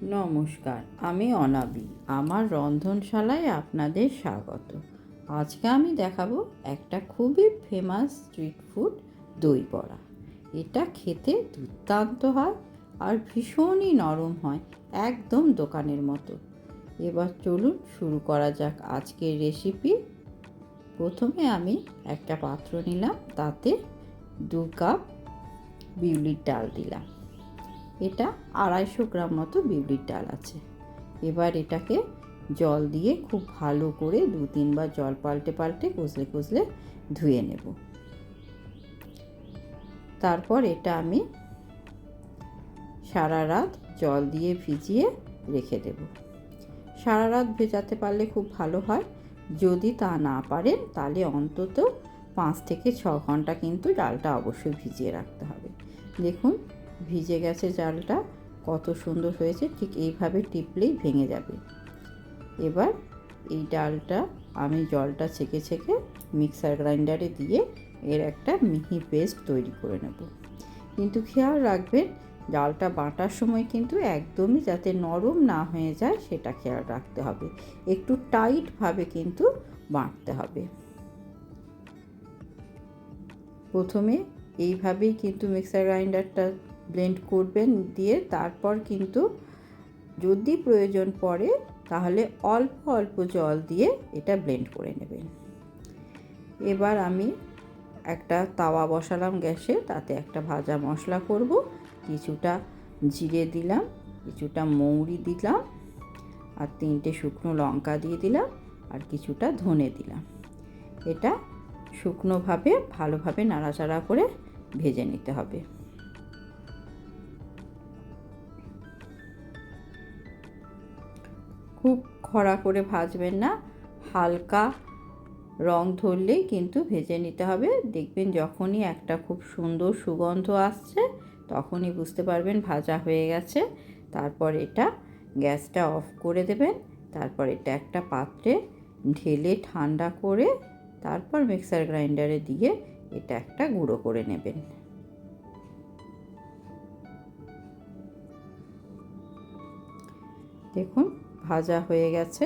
নমস্কার, আমি অনাবি। আমার রন্ধনশালায় আপনাদের স্বাগত। আজকে আমি দেখাবো একটা খুবই ফেমাস স্ট্রিট ফুড, দই বড়া। এটা খেতে দুর্দান্ত হয় আর ভীষণই নরম হয়, একদম দোকানের মতো। এবার চলুন শুরু করা যাক আজকের রেসিপি। প্রথমে আমি একটা পাত্র নিলাম, তাতে 2 কাপ বিউলির ডাল দিলাম। এটা 250 গ্রাম মতো বিউলির ডাল আছে। এবার এটাকে জল দিয়ে খুব ভালো করে 2-3 বার জল পাল্টে পাল্টে কষলে ধুয়ে নেব। তারপর এটা আমি সারা রাত জল দিয়ে ভিজিয়ে রেখে দেব। সারা রাত ভেজাতে পারলে খুব ভালো হয়। যদি তা না পারেন তাহলে অন্তত 5 থেকে 6 ঘন্টা কিন্তু ডালটা অবশ্যই ভিজিয়ে রাখতে হবে। দেখুন ভিজে গেছে ডালটা, কত সুন্দর হয়েছে। ঠিক এইভাবে টিপলেই ভেঙে যাবে। এবার এই ডালটা আমি জলটা ছেঁকে মিক্সার গ্রাইন্ডারে দিয়ে এর একটা মিহি পেস্ট তৈরি করে নেব। কিন্তু খেয়াল রাখবেন ডালটা বাটার সময় কিন্তু একদমই যাতে নরম না হয়ে যায় সেটা খেয়াল রাখতে হবে। একটু টাইটভাবে কিন্তু বাটতে হবে। প্রথমে এইভাবেই কিন্তু মিক্সার গ্রাইন্ডারটা ব্লেন্ড করবেন, দিয়ে তারপর কিন্তু যদি প্রয়োজন পড়ে তাহলে অল্প অল্প জল দিয়ে এটা ব্লেন্ড করে নেবেন। এবার আমি একটা তাওয়া বসালাম গ্যাসে, তাতে একটা ভাজা মশলা করব। কিছুটা জিরে দিলাম, কিছুটা মৌরি দিলাম, আর 3টে শুকনো লঙ্কা দিয়ে দিলাম, আর কিছুটা ধনে দিলাম। এটা শুকনোভাবে ভালোভাবে নাড়াচাড়া করে ভেজে নিতে হবে। খুব খড়া করে ভাজবেন না, হালকা রং ধরলেই কিন্তু ভেজে নিতে হবে। দেখবেন যখনই একটা খুব সুন্দর সুগন্ধ আসছে তখনই বুঝতে পারবেন ভাজা হয়ে গেছে। তারপর এটা গ্যাসটা অফ করে দেবেন। তারপর এটা একটা পাত্রে ঢেলে ঠান্ডা করে তারপর মিক্সার গ্রাইন্ডারে দিয়ে এটা একটা গুঁড়ো করে নেবেন। দেখুন ভাজা হয়ে গেছে।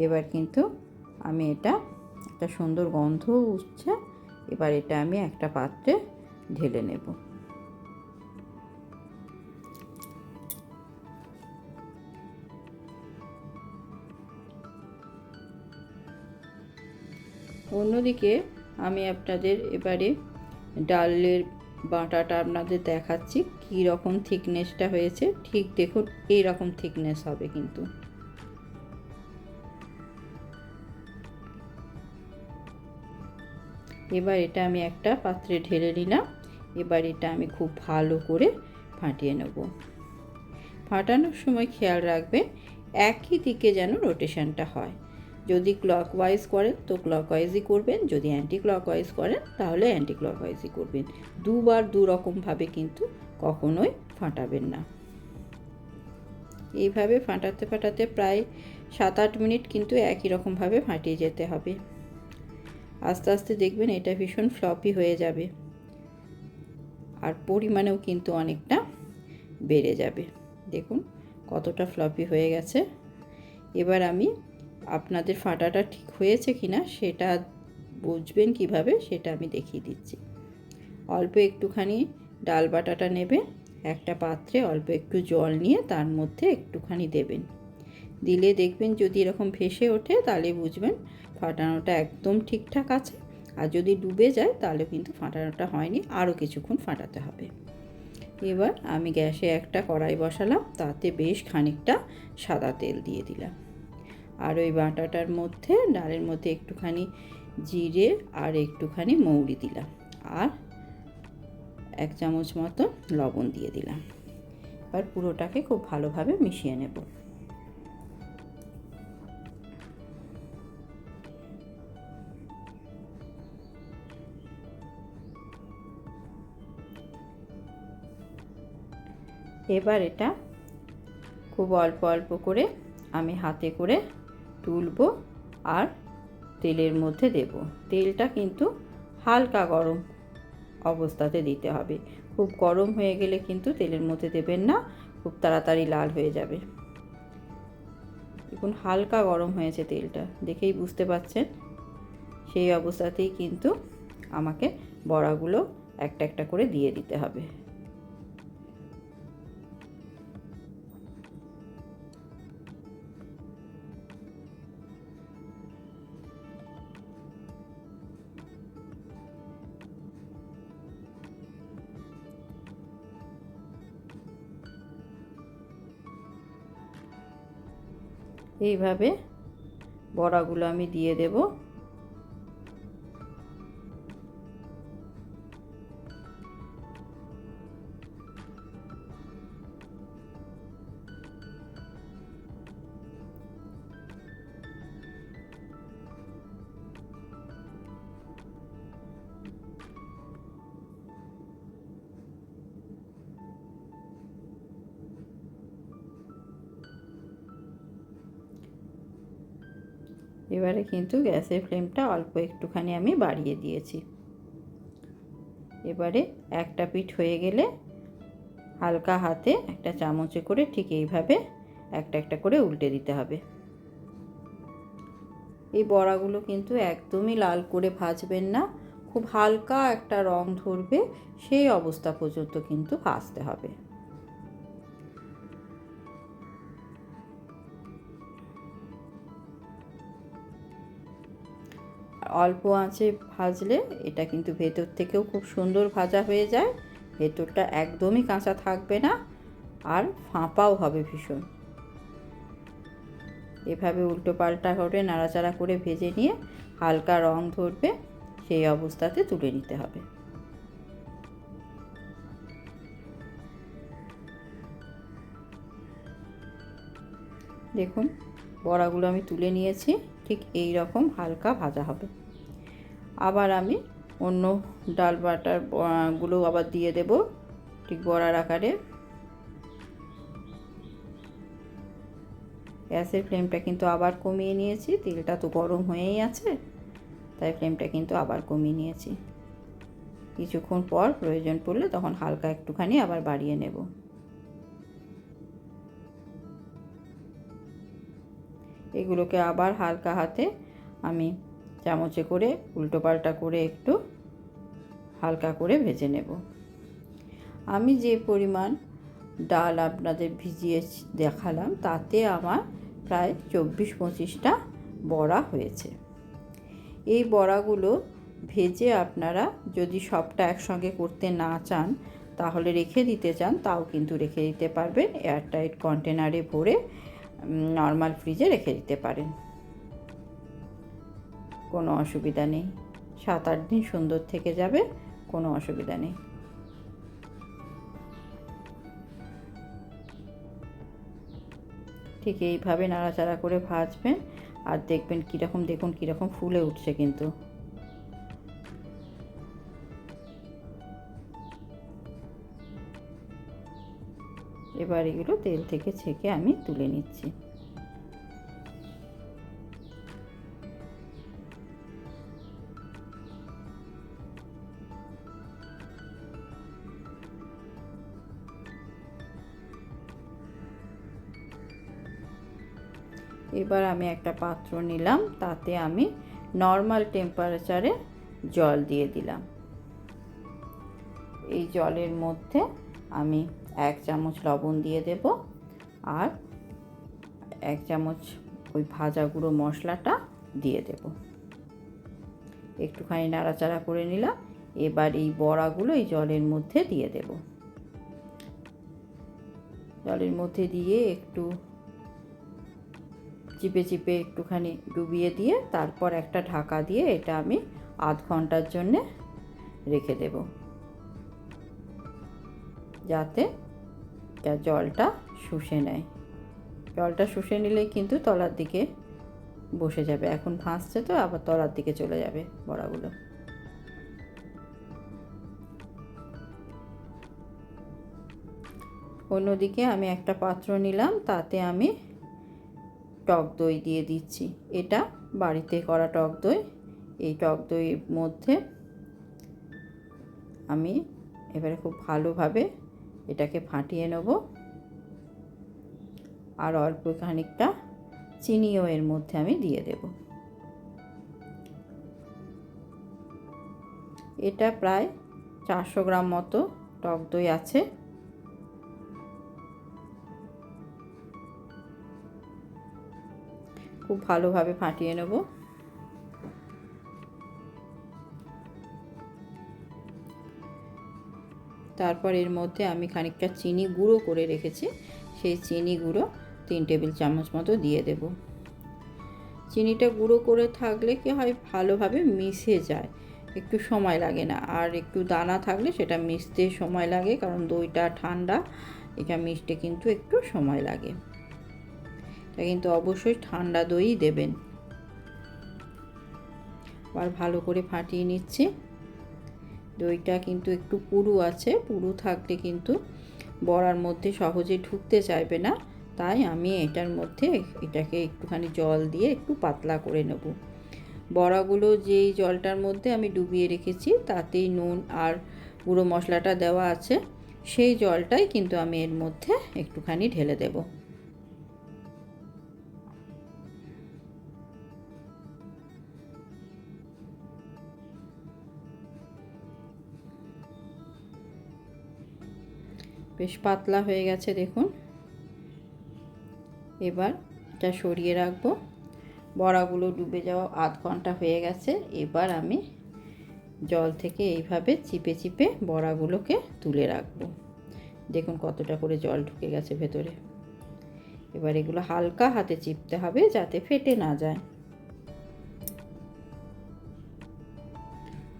এবার কিন্তু আমি এটা একটা সুন্দর গন্ধ উঠছে। এবার এটা আমি একটা পাত্রে ঢেলে নেব। অন্যদিকে আমি আপনাদের এবারে ডালের বাটাটা আপনাদের দেখাচ্ছি কী রকম থিকনেসটা হয়েছে। ঠিক দেখুন এই রকম থিকনেস হবে কিন্তু। এবার এটা আমি একটা পাত্রে ঢেলে নিলাম। এবার এটা আমি খুব ভালো করে ফাটিয়ে নেব। ফাটানোর সময় খেয়াল রাখবেন একই দিকে যেন রোটেশনটা হয়। যদি ক্লকওয়াইজ করেন তো ক্লকওয়াইজই করবেন, যদি অ্যান্টি ক্লকওয়াইজ করেন তাহলে অ্যান্টি ক্লকওয়াইজই করবেন। দুবার দুরকমভাবে কিন্তু কখনোই ফাটাবেন না। এইভাবে ফাটাতে ফাটাতে প্রায় 7-8 মিনিট কিন্তু একই রকমভাবে ফাটিয়ে যেতে হবে। আস্তে আস্তে দেখবেন এটা ভীষণ ফ্লপি হয়ে যাবে, আর পরিমাণেও কিন্তু অনেকটা বেড়ে যাবে। দেখুন কতটা ফ্লপি হয়ে গেছে। এবার আমি আপনাদের ফাটাটা ঠিক হয়েছে কিনা সেটা বুঝবেন কিভাবে সেটা আমি দেখিয়ে দিচ্ছি। অল্প একটুখানি ডাল বাটাটা নেবেন, একটা পাত্রে অল্প একটু জল নিয়ে তার মধ্যে একটুখানি দেবেন। দিলে দেখবেন যদি এরকম ভেসে ওঠে তাহলে বুঝবেন ফাটানোটা একদম ঠিকঠাক আছে। আর যদি ডুবে যায় তাহলে কিন্তু ফাটানোটা হয়নি, আরও কিছুক্ষণ ফাটাতে হবে। এবার আমি গ্যাসে একটা কড়াই বসালাম, তাতে বেশ খানিকটা সাদা তেল দিয়ে দিলাম। আর ওই বাটাটার মধ্যে ডালের মধ্যে একটুখানি জিরে আর একটুখানি মৌরি দিলাম, আর 1 চামচ মতো লবণ দিয়ে দিলাম। এবার পুরোটাকে খুব ভালোভাবে মিশিয়ে নেব। এবার এটা খুব অল্প অল্প করে আমি হাতে করে তুলব আর তেলের মধ্যে দেব। তেলটা কিন্তু হালকা গরম অবস্থাতে দিতে হবে। খুব গরম হয়ে গেলে কিন্তু তেলের মধ্যে দেবেন না। খুব তাড়াতাড়ি লাল হয়ে যাবে। দেখুন হালকা গরম হয়েছে তেলটা, দেখেই বুঝতে পারছেন। সেই অবস্থাতেই কিন্তু আমাকে বড়াগুলো একটা একটা করে দিয়ে দিতে হবে। এইভাবে বড়াগুলো আমি দিয়ে দেব। এবারে কিন্তু গ্যাসের ফ্লেমটা অল্প একটুখানি আমি বাড়িয়ে দিয়েছি। এবারে একটা পিঠ হয়ে গেলে হালকা হাতে একটা চামচে করে ঠিক এইভাবে একটা একটা করে উল্টে দিতে হবে। এই বড়াগুলো কিন্তু একদমই লাল করে ভাজবেন না, খুব হালকা একটা রং ধরবে সেই অবস্থা পর্যন্ত কিন্তু ভাজতে হবে। অল্প আঁচে ভাজলে এটা কিন্তু ভেতর থেকেও খুব সুন্দর ভাজা হয়ে যায়, ভেতরটা একদমই কাঁচা থাকবে না, আর ফাঁপাও হবে ভীষণ। এভাবে উল্টো পাল্টা করে নাড়াচাড়া করে ভেজে নিয়ে হালকা রং ধরবে সেই অবস্থাতে তুলে নিতে হবে। দেখুন বড়াগুলো আমি তুলে নিয়েছি, ঠিক এই রকম হালকা ভাজা হবে। আবার আমি অন্য ডাল বাটার গুলো আবার দিয়ে দেব ঠিক বড়ার আকারে। গ্যাসের ফ্লেমটা কিন্তু আবার কমিয়ে নিয়েছি, তেলটা তো গরম হয়েই আছে, তাই ফ্লেমটা কিন্তু আবার কমিয়ে নিয়েছি। কিছুক্ষণ পর প্রয়োজন পড়লে তখন হালকা একটুখানি আবার বাড়িয়ে নেব। এগুলোকে আবার হালকা হাতে আমি চামচে করে উল্টো পাল্টা করে একটু হালকা করে ভেজে নেব। আমি যে পরিমাণ ডাল আপনাদের ভিজিয়ে দেখালাম তাতে আমার প্রায় 24-25টা বড়া হয়েছে। এই বড়াগুলো ভেজে আপনারা যদি সবটা একসঙ্গে করতে না চান তাহলে রেখে দিতে চান, তাও কিন্তু রেখে দিতে পারবেন। এয়ারটাইট কন্টেনারে ভরে নর্মাল ফ্রিজে রেখে দিতে পারেন, কোনো অসুবিধা নেই। 7-8 দিন সুন্দর থেকে যাবে, কোনো অসুবিধা নেই। ঠিক এইভাবে নাড়াচাড়া করে ভাজবেন আর দেখবেন কীরকম, দেখুন কীরকম ফুলে উঠছে কিন্তু। এবার এগুলো তেল থেকে ছেঁকে আমি তুলে নিচ্ছি। এবার আমি একটা পাত্র নিলাম, তাতে আমি নর্মাল টেম্পারেচারে জল দিয়ে দিলাম। এই জলের মধ্যে আমি 1 চামচ লবণ দিয়ে দেব আর 1 চামচ ওই ভাজা গুঁড়ো মশলাটা দিয়ে দেব। একটুখানি নাড়াচাড়া করে নিলাম। এবার এই বড়াগুলো এই জলের মধ্যে দিয়ে দেব। জলের মধ্যে দিয়ে একটু চিপে চিপে একটুখানি ডুবিয়ে দিয়ে তারপর একটা ঢাকা দিয়ে এটা আমি আধ ঘন্টার জন্যে রেখে দেব, যাতে জলটা শুষে নেয়। জলটা শুষে নিলেই কিন্তু তলার দিকে বসে যাবে। এখন ভাসছে তো আবার তলার দিকে চলে যাবে বড়াগুলো। অন্যদিকে আমি একটা পাত্র নিলাম, তাতে আমি টক দই দিয়ে দিচ্ছি। এটা বাড়িতে করা টক দই। এই টক দইয়ের মধ্যে আমি এবারে খুব ভালোভাবে এটাকে ফাটিয়ে নেব। আর অল্প খানিকটা চিনিও এর মধ্যে আমি দিয়ে দেব। এটা প্রায় 400 গ্রাম মতো টক দই আছে। খুব ভালোভাবে ফাটিয়ে নেব। তারপর এর মধ্যে আমি খানিকটা চিনি গুঁড়ো করে রেখেছি, সেই চিনি গুঁড়ো 3 টেবিল চামচ মতো দিয়ে দেব। চিনিটা গুঁড়ো করে থাকলে কি হয়, ভালোভাবে মিশে যায়, একটু সময় লাগে না। আর একটু দানা থাকলে সেটা মিশতে সময় লাগে, কারণ দইটা ঠান্ডা, এটা মিশতে কিন্তু একটু সময় লাগে। তা কিন্তু অবশ্যই ঠান্ডা দই দেবেন। আর ভালো করে ফাটিয়ে নিচ্ছি। দইটা কিন্তু একটু পুরু আছে, পুরু থাকলে কিন্তু বড়ার মধ্যে সহজে ঢুকতে চাইবে না, তাই আমি এটার মধ্যে এটাকে একটুখানি জল দিয়ে একটু পাতলা করে নেব। বড়াগুলো যেই জলটার মধ্যে আমি ডুবিয়ে রেখেছি তাতেই নুন আর গুঁড়ো মশলাটা দেওয়া আছে, সেই জলটাই কিন্তু আমি এর মধ্যে একটুখানি ঢেলে দেব। বেশ পাতলা হয়ে গেছে দেখুন। এবার এটা সরিয়ে রাখবো। বড়াগুলো ডুবে যাওয়া আধ ঘন্টা হয়ে গেছে। এবার আমি জল থেকে এইভাবে চিপে চিপে বড়াগুলোকে তুলে রাখবো। দেখুন কতটা করে জল ঢুকে গেছে ভেতরে। এবার এগুলো হালকা হাতে চিপতে হবে যাতে ফেটে না যায়।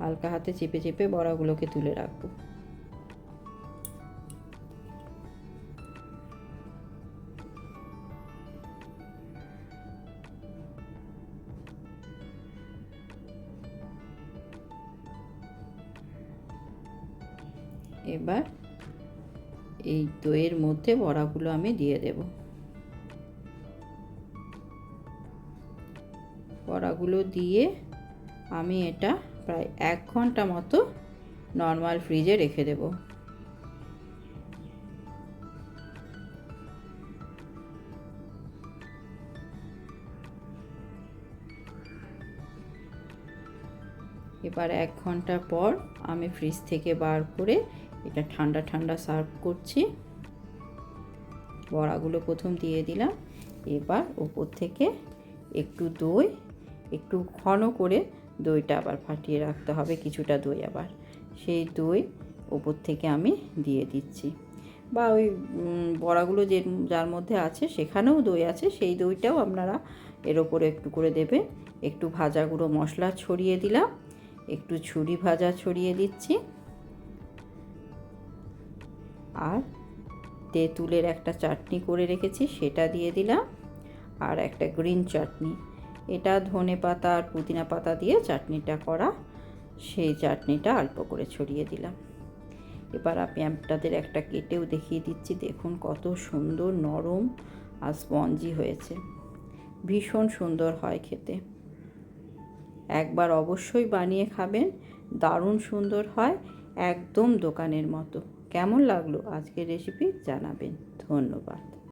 হালকা হাতে চিপে চিপে বড়াগুলোকে তুলে রাখবো। এবার এই দইয়ের মধ্যে বড়াগুলো আমি দিয়ে দেব। বড়াগুলো দিয়ে আমি এটা প্রায় 1 ঘন্টা মতো নর্মাল ফ্রিজে রেখে দেব। এবার 1 ঘন্টা পর আমি ফ্রিজ থেকে বার করে এটা ঠান্ডা ঠান্ডা সার্ভ করছি। বড়াগুলো প্রথম দিয়ে দিলাম। এবার উপর থেকে একটু দই, একটু ঘন করে দইটা আবার ফাটিয়ে রাখতে হবে, কিছুটা দই আবার, সেই দই উপর থেকে আমি দিয়ে দিচ্ছি। বা ওই বড়াগুলো যার মধ্যে আছে সেখানেও দই আছে, সেই দইটাও আপনারা এর ওপরে একটু করে দেবে। একটু ভাজা গুঁড়ো মশলা ছড়িয়ে দিলাম, একটু ছুরি ভাজা ছড়িয়ে দিচ্ছি, আর তেঁতুলের একটা চাটনি করে রেখেছি সেটা দিয়ে দিলাম, আর একটা গ্রিন চাটনি, এটা ধনে পাতা আর পুদিনা পাতা দিয়ে চাটনিটা করা, সেই চাটনিটা অল্প করে ছড়িয়ে দিলাম। এবার আমি আপনাদের একটা কেটেও দেখিয়ে দিচ্ছি। দেখুন কত সুন্দর নরম আর স্পঞ্জি হয়েছে, ভীষণ সুন্দর হয় খেতে। একবার অবশ্যই বানিয়ে খাবেন, দারুণ সুন্দর হয়, একদম দোকানের মতো। কেমন লাগলো আজকের রেসিপি জানাবেন। ধন্যবাদ।